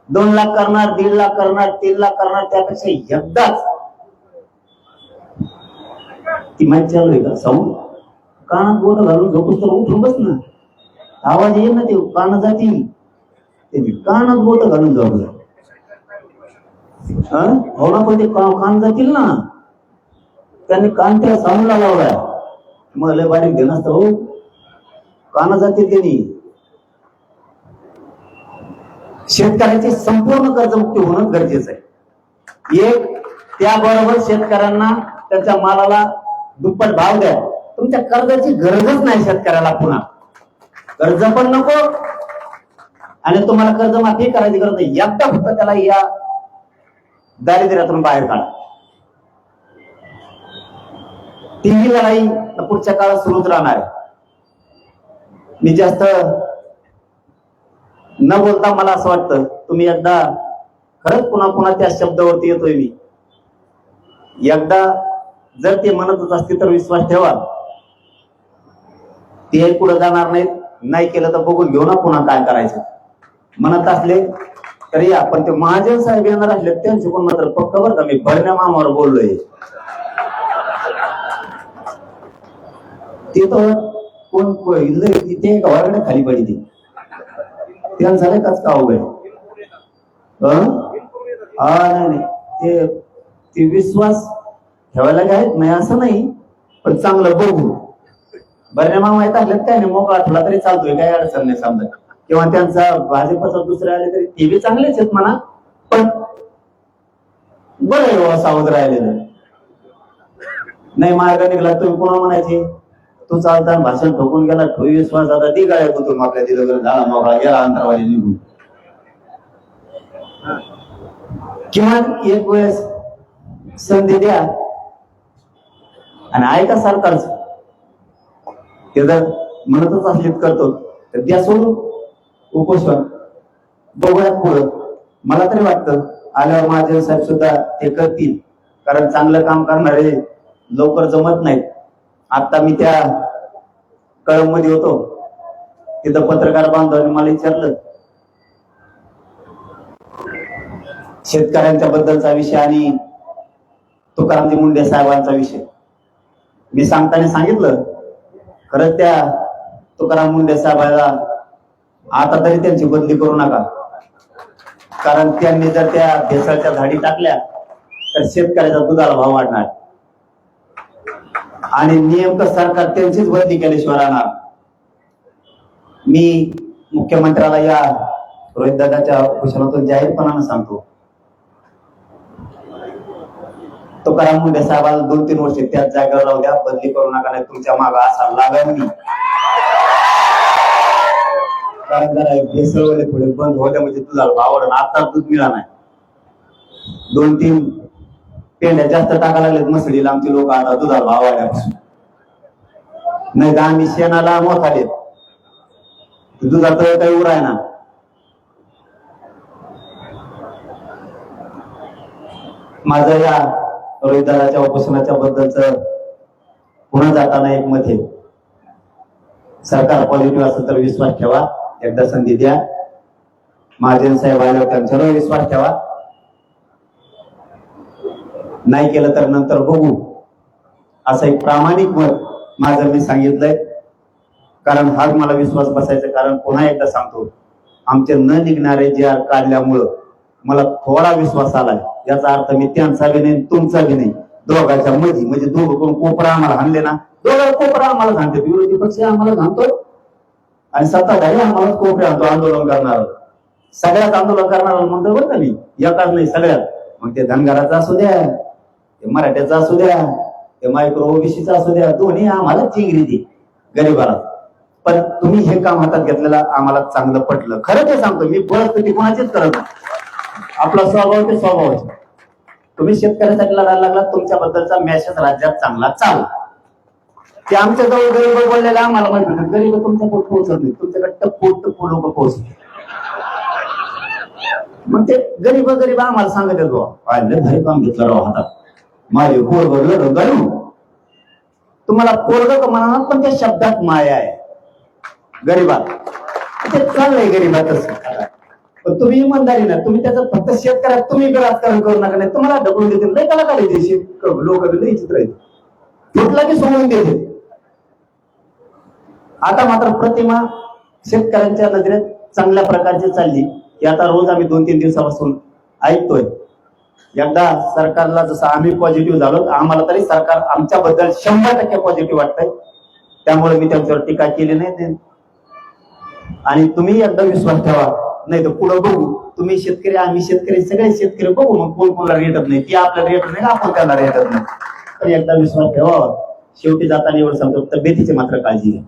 2 लाख करणार, 1.5 लाख करणार, 3 लाख करणार, त्यापेक्षा एकदाच ती माहिती चालू आहे का सांगू? कानात बोट घालून झोपूस तर उठून बस ना, आवाज येईल ना, ते कान जातील, ते कानात बोट घालून झोपलं हो ना, पण ते कान जातील ना. त्यांनी कान त्या साऊंडला लावलाय, मग लय बारीक घेणं असतं हो, कान जातील त्यांनी. शेतकऱ्याची संपूर्ण कर्जमुक्ती होणं गरजेचं आहे. एक, त्याबरोबर शेतकऱ्यांना त्याच्या मालाला दुप्पट भाव द्या. तुमच्या कर्जाची गरजच नाही शेतकऱ्याला, पुन्हा कर्ज पण नको आणि तुम्हाला कर्जमाफी करायची गरज नाही. एकदा फक्त त्याला या दारिद्र्यातून बाहेर काढा. तिन्ही लढाई पुढच्या काळात सुरूच राहणार आहे. मी जास्त न बोलता मला असं वाटतं तुम्ही एकदा खरंच पुन्हा पुन्हा त्या शब्दावरती येतोय मी, एकदा जर ते म्हणतच असते तर विश्वास ठेवा, ते पुढे जाणार नाहीत. नाही केलं तर बघून घेऊ ना पुन्हा काय करायचं. म्हणत असले तरी आपण ते महाजन साहेब येणार असले त्यांचे पण मात्र पक्क बरं का, मी भरण्या मामावर बोललोय. ते तर कोण तिथे वर्गाने खाली पडली त्याला झालं काच का अवघड. नाही ते विश्वास ठेवायला काय नाही असं नाही, पण चांगलं बघू. बऱ्या मामा माहित असल्यात काय नाही, मोकळा ठेवला तरी चालतोय, काही अडचण नाही समजा. किंवा त्यांचा भाजपचा दुसरे आले तरी ते बी चांगलेच आहेत म्हणा, पण बरं आहे सावध राहिलेलं नाही. मार्ग निघाला तुम्ही कोणा म्हणायचे, तू चालता भाषण ठोकून गेला, ठोई विश्वास आता ती गाड्या कुठून आपल्या तिथं झाला मोकळा गेला अंतरावाली निघून. किमान एक वेळेस संधी द्या आणि ऐका सरकारच. ते जर म्हणतच असलीच करतो तर द्या सोडून उपोषण, बघूयात पुढं. मला तरी वाटतं आल्यावर महाजन साहेब सुद्धा ते करतील, कारण चांगलं काम करणारे लवकर जमत नाहीत. आता मी त्या कळंब मध्ये होतो, तिथं पत्रकार बांधवांनी मला विचारलं शेतकऱ्यांच्या बद्दलचा विषय आणि तुकारामजी मुंडे साहेबांचा विषय. मी सांगताना सांगितलं खरंच त्या तुकाराम मुंडे साहेबाला आता तरी त्यांची बदली करू नका, कारण त्यांनी जर त्या भेसळच्या झाडी टाकल्या तर शेतकऱ्याचा दुधाला भाव वाढणार आणि नेमकं सरकार त्यांचीच बदली केल्याशिवाय राहणार. मी मुख्यमंत्र्याला या रोहित दादाच्या घोषणातून जाहीरपणानं सांगतो, तुकाराम मुंडे साहेबाला 2-3 वर्ष त्याच जागेवर राहू द्या, बदली करू नका, नाही तुमच्या मागे असा लागल मी. कारण जरा भेसळवाले थोडे बंद होत्या म्हणजे तुझा भाव आता दूध मिळा नाही. 2-3 पेंड्या जास्त टाका लागलेत मसडीला आमची लोक, आता दुधाला भाव वाढल्यापासून. नाही तर आम्ही शेणाला मोठाले दुधात काही उराय ना. माझं या रोहितदादाच्या उपोषणाच्या बद्दलच पुन्हा जाताना एक मत आहे, सरकार पॉझिटिव्ह असेल तर विश्वास ठेवा, एकदा संधी द्या. महाजन साहेब आल्यावर त्यांच्यावर विश्वास ठेवा, नाही केलं तर नंतर बघू, असं एक प्रामाणिक मत माझं मी सांगितलंय. कारण हाच मला विश्वास बसायचा. कारण पुन्हा एकदा सांगतो, आमचे न निघणारे जे काढल्यामुळं मला थोडा विश्वास आलाय. याचा अर्थ मी त्यांचा बी नाही तुमचा बी नाही, दोघांच्या मध्ये, म्हणजे दोघं कोण कोपरा आम्हाला हाणले ना, दोघं कोपरा आम्हाला सांगते, विरोधी पक्ष आम्हाला सांगतो आणि सत्ताधारी आम्हाला कोपरे आणतो. आंदोलन करणार सगळ्यात आंदोलन करणार म्हणतो बरं का मी, एकाच नाही सगळ्यात. मग ते धनगराचा असू द्या, ते मराठ्याचा असू द्या, ते मायक्रो ओबीसीचा असू द्या, दोन्ही आम्हाला चिंगरी दे. गरीबाला. पण तुम्ही हे काम हातात घेतलेलं आम्हाला चांगलं पटलं. खरं ते सांगतो मी, परिस्थिती कोणाचीच करत नाही. आपला स्वभाव ते स्वभाव. तुम्ही शेतकऱ्यासाठी लढायला लागला, तुमच्याबद्दलचा मेसेज राज्यात चांगला चालू. ते आमच्या जवळ गरीब बोललेला आम्हाला माहिती होतं, गरीब तुमच्या पोट पोहोचत नाही, तुमच्याकडे पोट लोक पोहोचत. मग ते गरीब आम्हाला सांगत येतो, भारी काम घेतलं राव हातात, माझे पोर भरलं गरीब. तुम्हाला पोरग का म्हणा, पण त्या शब्दात माया आहे गरीबात. ते चाललंय गरीबातच. पण तुम्ही इमानदारी ना, तुम्ही त्याचं फक्त शेतकऱ्यात तुम्ही राजकारण करू नका, नाही तुम्हाला ढकलून देतील. नाही त्याला काढायचे लोक चित्र आहे, फुटला की सोडून देते. आता मात्र प्रतिमा शेतकऱ्यांच्या नजरेत चांगल्या प्रकारची चालली, की आता रोज आम्ही 2-3 दिवसापासून ऐकतोय. एकदा सरकारला जसं आम्ही पॉझिटिव्ह झालो, आम्हाला तरी सरकार आमच्याबद्दल 100% पॉझिटिव्ह वाटतंय. त्यामुळे मी त्यांच्यावर टीका केली नाही. आणि तुम्ही एकदा विश्वास ठेवा, नाही तर पुढे बघू. तुम्ही शेतकरी, आम्ही शेतकरी, सगळे शेतकरी बघू, मग कोण कोणाला रेटत नाही, ती आपल्याला रेटत नाही, आपण त्याला रेटत नाही. पण एकदा विश्वास ठेवा. शेवटी जाताना एवढं सांगतो, तब्येतीची मात्र काळजी घ्या,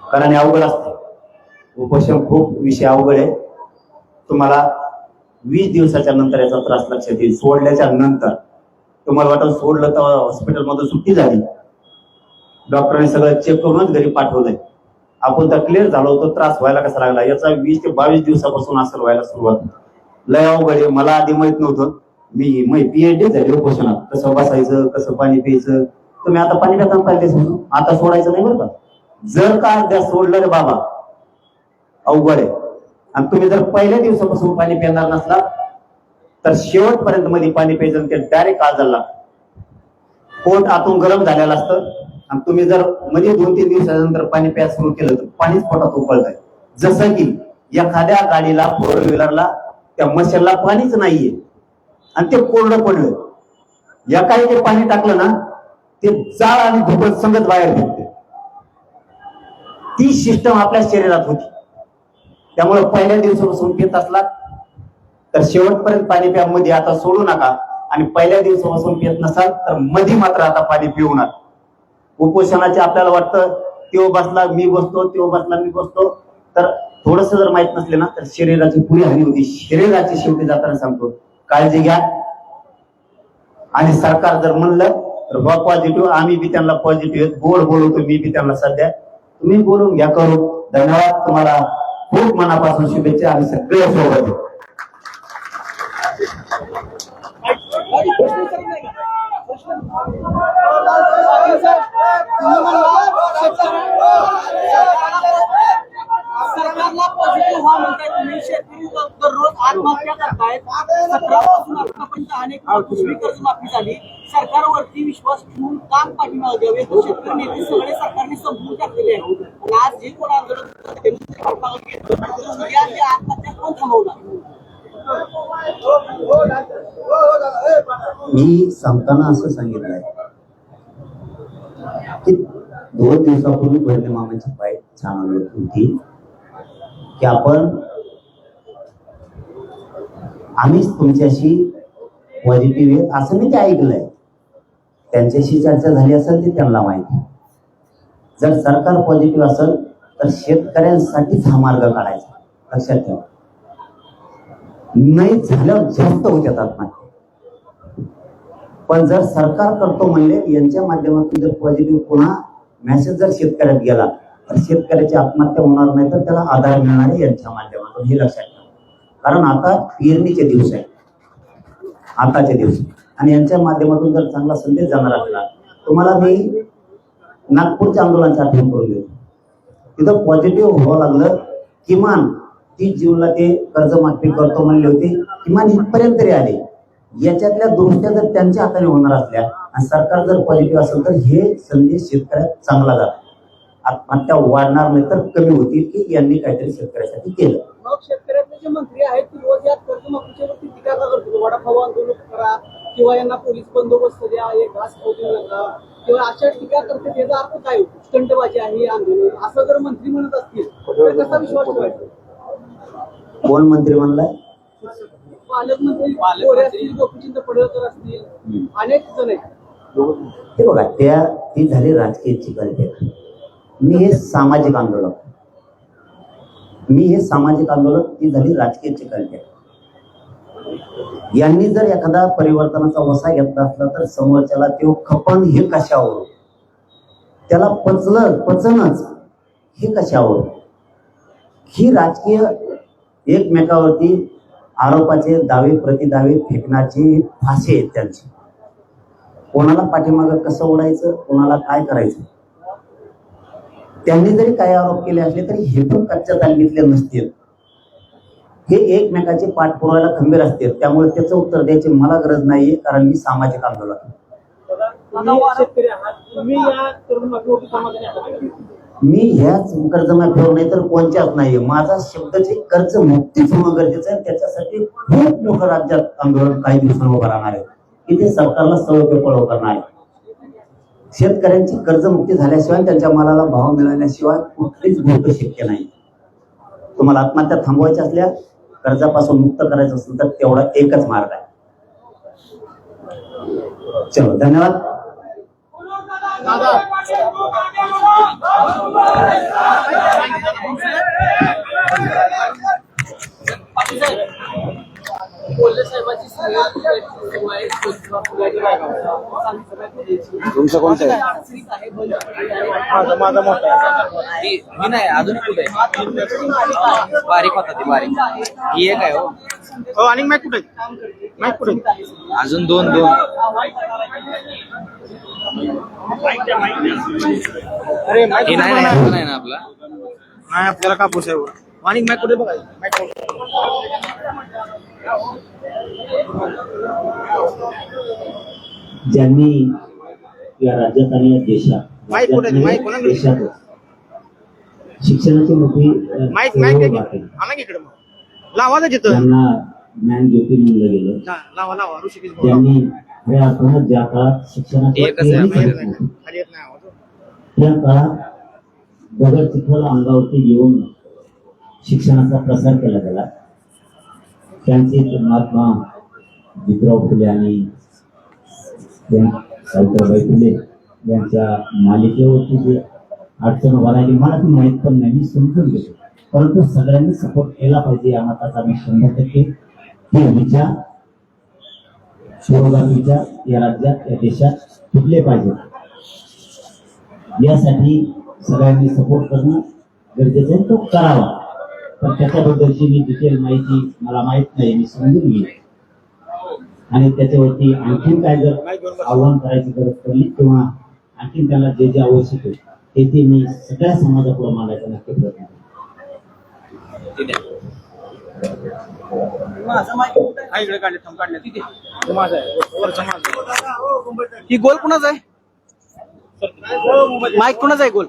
कारण हे अवघड असतं. उपोषण खूप विषय अवघड आहे. तुम्हाला 20 दिवसाच्या नंतर याचा त्रास लक्षात येईल. सोडल्याच्या नंतर तुम्हाला वाटत सोडलं तर हॉस्पिटलमध्ये सुट्टी झाली, डॉक्टरांनी सगळं चेक करूनच घरी पाठवलंय. आपण तर क्लिअर झालो होतो, त्रास व्हायला कसा लागला याचा 20 ते 22 दिवसापासून असं व्हायला सुरुवात. लय अवघड आहे. मला आधी माहित नव्हतं. मी PhD झाली उपोषणात, कसं बसायचं, कसं पाणी प्यायचं. तुम्ही आता पाणी पिता पाहिजे, आता सोडायचं नाही बरं का. जर का अर्ध्या सोडलं रे बाबा, अवघड आहे. आणि तुम्ही जर पहिल्या दिवसापासून पाणी पिणार नसला तर शेवटपर्यंत मध्ये पाणी प्यायचं, ते डायरेक्ट आजारला. पोट आतून गरम झालेलं असतं, आणि तुम्ही जर मध्ये 2-3 दिवसानंतर पाणी प्यायला सुरू केलं तर पाणीच पोटात उकळत आहे. जसं की एखाद्या गाडीला, 4 व्हीलरला, त्या मशीनला पाणीच नाहीये आणि ते कोरडं पडलं, एकाही ते पाणी टाकलं ना, ते जाळ आणि धुपट संगत बाहेर फेकते. ती सिस्टम आपल्या शरीरात होती. त्यामुळे पहिल्या दिवसापासून पित असला तर शेवटपर्यंत पाणी प्या. मध्ये आता सोडू नका. आणि पहिल्या दिवसापासून पित नसाल तर मध्ये मात्र आता पाणी पिऊ नका. उपोषणाचे आपल्याला वाटतं तो बसला मी बसतो, तो बसला मी बसतो, तर थोडस जर माहित नसले ना तर शरीराची पुरी हानी होती. शरीराची शेवटी जाताना सांगतो, काळजी घ्या. आणि सरकार जर म्हणलं तर पॉझिटिव्ह, आम्ही बी त्यांना पॉझिटिव्ह गोड बोलवतो. मी बी त्यांना सध्या, तुम्ही बोलून घ्या करू. धन्यवाद. तुम्हाला खूप मनापासून शुभेच्छा. आम्ही सगळे सोबत. सरकारला पॉझिटिव्ह व्हा म्हणताय तुम्ही. शेतकरी दररोज आत्महत्या करतायत. 17 पासून आतापर्यंत अनेक कृषी कर्जमाफी झाली. सरकारवरती विश्वास ठेवून काम पाठीमागे द्यावे. शेतकरी नेते सगळे सरकारने संपवून टाकलेले आहेत. आणि आज जे कोण आंदोलन आत्महत्या कोण थांबवणार? मी सांगताना असं सांगितलंय की 2 दिवसापूर्वी भरणे मामाची पाय छान होती की आम्हीच तुमच्याशी पॉझिटिव्ह आहे असं मी ते ऐकलंय. त्यांच्याशी चर्चा झाली असेल ते त्यांना माहिती. जर सरकार पॉझिटिव्ह असेल तर शेतकऱ्यांसाठीच हा मार्ग काढायचा, लक्षात ठेवा. नाही झाल्यावर जास्त होत्यात आत्महत्या. पण जर सरकार करतो म्हणले यांच्या माध्यमातून जर पॉझिटिव्ह पुन्हा मेसेज जर शेतकऱ्यात गेला तर शेतकऱ्याची आत्महत्या होणार नाही, तर त्याला आधार मिळणार आहे यांच्या माध्यमातून. हे लक्षात ठेवा. कारण आता पेरणीचे दिवस आहे, आताचे दिवस, आणि यांच्या माध्यमातून जर चांगला संदेश जाणार असला, तुम्हाला मी नागपूरच्या आंदोलनाची आठवण करून देतो. तिथं पॉझिटिव्ह व्हावं लागलं. किमान 30 जूनला ते कर्जमाफी करतो म्हणले होते, किमान इथपर्यंत तरी आले. याच्यातल्या दुरुस्त्या जर त्यांच्या हाताने होणार असल्या आणि सरकार जर पॉझिटिव्ह असेल तर हे संदेश शेतकऱ्यात चांगला जातो. आत्महत्या वाढणार नाही तर कमी होतील की यांनी काहीतरी शेतकऱ्यासाठी केलं. मग शेतकऱ्याचे जे मंत्री आहेत ते रोज या कर्जमाफीच्या वरती टीका करतो. वडापाव आंदोलन करा किंवा यांना पोलीस बंदोबस्त द्या, एक घास खाऊ देऊ नका किंवा अशा टीका करते. त्याचा अर्थ काय होतो? स्टंटबाजी आहे आंदोलन असं जर मंत्री म्हणत असतील तर कसा विश्वास ठेवायचा? कोण मंत्री म्हणलाय? पालकमंत्री गोरे असतील, गोपीचंद पडळकर असतील, अनेक जण आहेत. हे बघा, ती झाली राजकीय चिकलफेक. मी हे सामाजिक आंदोलन, ती झाली राजकीय चिकलते. यांनी जर एखादा परिवर्तनाचा वसा घेतला असला तर समोरच्याला तो खपन हे कशावर, त्याला पचनच हे कशावर, ही राजकीय एकमेकावरती आरोपाचे दावे प्रतिदावे फेकण्याची फाशी आहेत त्यांची. कोणाला पाठीमागं कसं ओढायचं, कोणाला काय करायचं. त्यांनी जरी काही आरोप केले असले तरी हे पण कच्च्या तालमीतले नसतील, हे एकमेकाचे पाठपुराव्याला खंबीर असतील. त्यामुळे त्याचं उत्तर द्यायची मला गरज नाहीये, कारण मी सामाजिक आंदोलन. शेतकरी आहात तुम्ही, या कर्जमाफीवरती समाधानी आहात? मी ह्याच कर्जमाफीवर नाही तर कोणत्याच नाहीये. माझा शब्दाची कर्जमुक्तीच होणं गरजेचं आहे. त्याच्यासाठी खूप मोठं राज्यात आंदोलन काही दिवसांनी उभं राहणार आहे की ते सरकारला सवय पळव करणार आहे. शेतकऱ्यांची कर्जमुक्ती झाल्याशिवाय, त्यांच्या मालाला भाव मिळाल्याशिवाय कुठलीच गोष्ट शक्य नाही. तुम्हाला आत्महत्या थांबवायच्या असल्या, कर्जापासून मुक्त करायचं असेल तर तेवढा एकच मार्ग आहे. चलो, धन्यवाद. कोल्हे साहेबांची तुमचं कोणतं आहे? माझा मोठा मी नाही, अजून कुठे बारीक होता ती बारीक, ही एक आहे हो. आणि मॅक कुठे, अजून दोन अरे हे नाही ना आपला. नाही आपल्याला कापूस आहे. आणि मॅक कुठे बघा, ज्यांनी या राज्यात आणि या देशात शिक्षणाची मोठी लावा ना जिथं, त्यांना ज्ञान ज्योती म्हणलं गेलं. लावा ऋषिकेश त्यांनी खऱ्या अर्थानं ज्या काळात शिक्षणाची एकच आहे खाली येत नाही आवाज. त्या काळात दगड चिखल अंगावरती घेऊन शिक्षणाचा प्रसार केला गेला. त्यांचे महात्मा ज्योतिराव फुले आणि सावित्रीबाई फुले यांच्या मालिकेवरती जे अडचण उभा राहिली मला ती माहीत पण नाही, मी समजून घेतो. परंतु सगळ्यांनी सपोर्ट केला पाहिजे या मताचा मी 100% हे विचार विचार या राज्यात या देशात फुटले पाहिजे. यासाठी सगळ्यांनी सपोर्ट करणं गरजेचं आहे, तो करावा. पण त्याच्याबद्दलची मी डिटेल माहिती मला माहित नाही, मी समजून घेईन. आणि त्याच्यावरती आणखीन काय जर आव्हान करायची गरज पडली किंवा आणखीन त्याला जे जे आवश्यक आहे ते मी सगळ्या समाजापुढे मांडायचा नक्की प्रयत्न करेन. इकडे काढले, थंब काढले तिथे माझा आहे, वरचा माझा. ही गोल कुणाच आहे? माईक कुणाच आहे गोल?